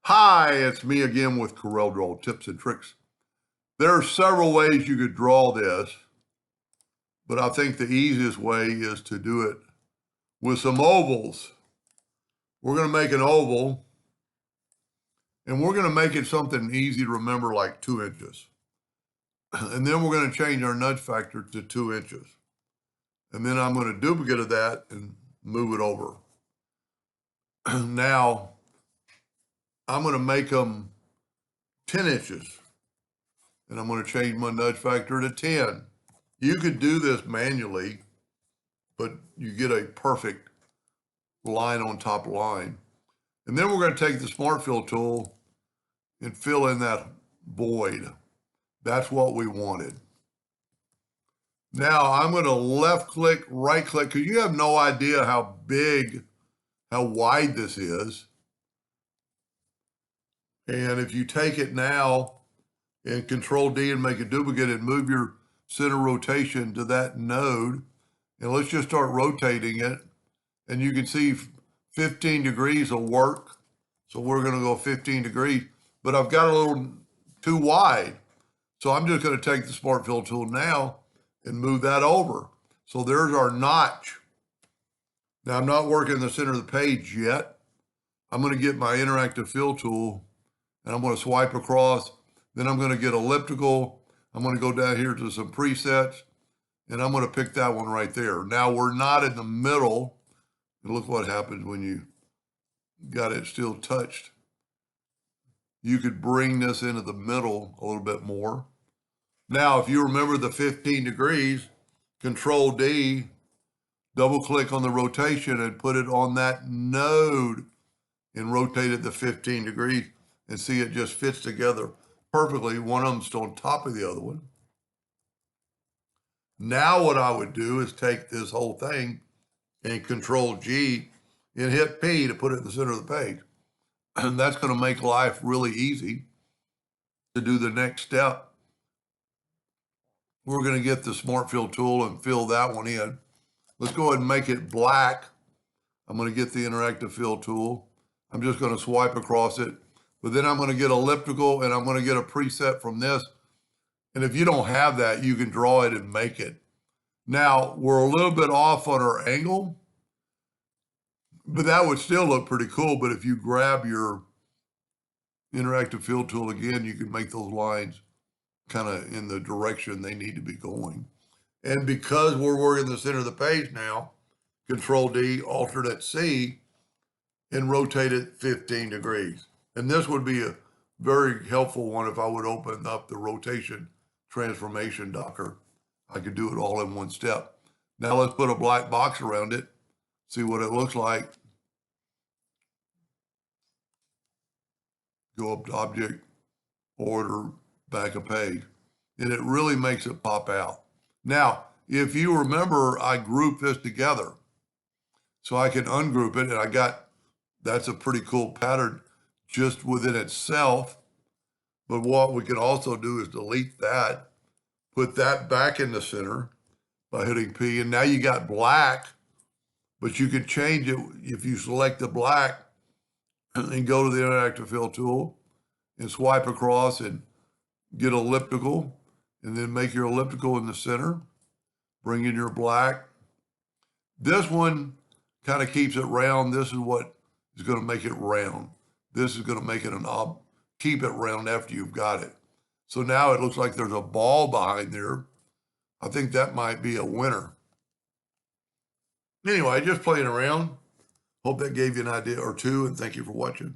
Hi, it's me again with Corel Draw Tips and Tricks. There are several ways you could draw this, but I think the easiest way is to do it with some ovals. We're going to make an oval, and we're going to make it something easy to remember, like 2 inches. And then we're going to change our nudge factor to 2 inches. And then I'm going to duplicate of that and move it over. Now, I'm going to make them 10 inches. And I'm going to change my nudge factor to 10. You could do this manually, but you get a perfect line on top line. And then we're going to take the Smart Fill tool and fill in that void. That's what we wanted. Now I'm going to left click, right click, because you have no idea how big, how wide this is. And if you take it now and Control D and make a duplicate and move your center rotation to that node, and let's just start rotating it. And you can see 15 degrees will work. So we're going to go 15 degrees, but I've got a little too wide. So I'm just going to take the Smart Fill tool now and move that over. So there's our notch. Now I'm not working the center of the page yet. I'm going to get my interactive fill tool and I'm going to swipe across. Then I'm going to get elliptical. I'm going to go down here to some presets and I'm going to pick that one right there. Now we're not in the middle. And look what happens when you got it still touched. You could bring this into the middle a little bit more. Now, if you remember the 15 degrees, Control D, double click on the rotation and put it on that node and rotate it to 15 degrees and see it just fits together perfectly. One of them's still on top of the other one. Now what I would do is take this whole thing and Control G and hit P to put it in the center of the page. And that's going to make life really easy to do the next step. We're going to get the Smart Fill tool and fill that one in. Let's go ahead and make it black. I'm going to get the interactive fill tool. I'm just going to swipe across it, but then I'm going to get elliptical and I'm going to get a preset from this. And if you don't have that, you can draw it and make it. Now we're a little bit off on our angle, but that would still look pretty cool. But if you grab your interactive fill tool again, you can make those lines kind of in the direction they need to be going. And because we're working the center of the page now, Control D, Alternate C, and rotate it 15 degrees. And this would be a very helpful one if I would open up the rotation transformation docker. I could do it all in one step. Now let's put a black box around it, see what it looks like. Go up to Object, Order, Back a Page, and it really makes it pop out. Now, if you remember, I grouped this together. So I can ungroup it, and that's a pretty cool pattern just within itself. But what we can also do is delete that, put that back in the center by hitting P, and now you got black, but you can change it if you select the black and go to the interactive fill tool and swipe across and get elliptical, and then make your elliptical in the center, bring in your black. This one kind of keeps it round. This is what is going to make it round. This is going to make it keep it round after you've got it. So now it looks like there's a ball behind there. I think that might be a winner. Anyway, just playing around. Hope that gave you an idea or two, and thank you for watching.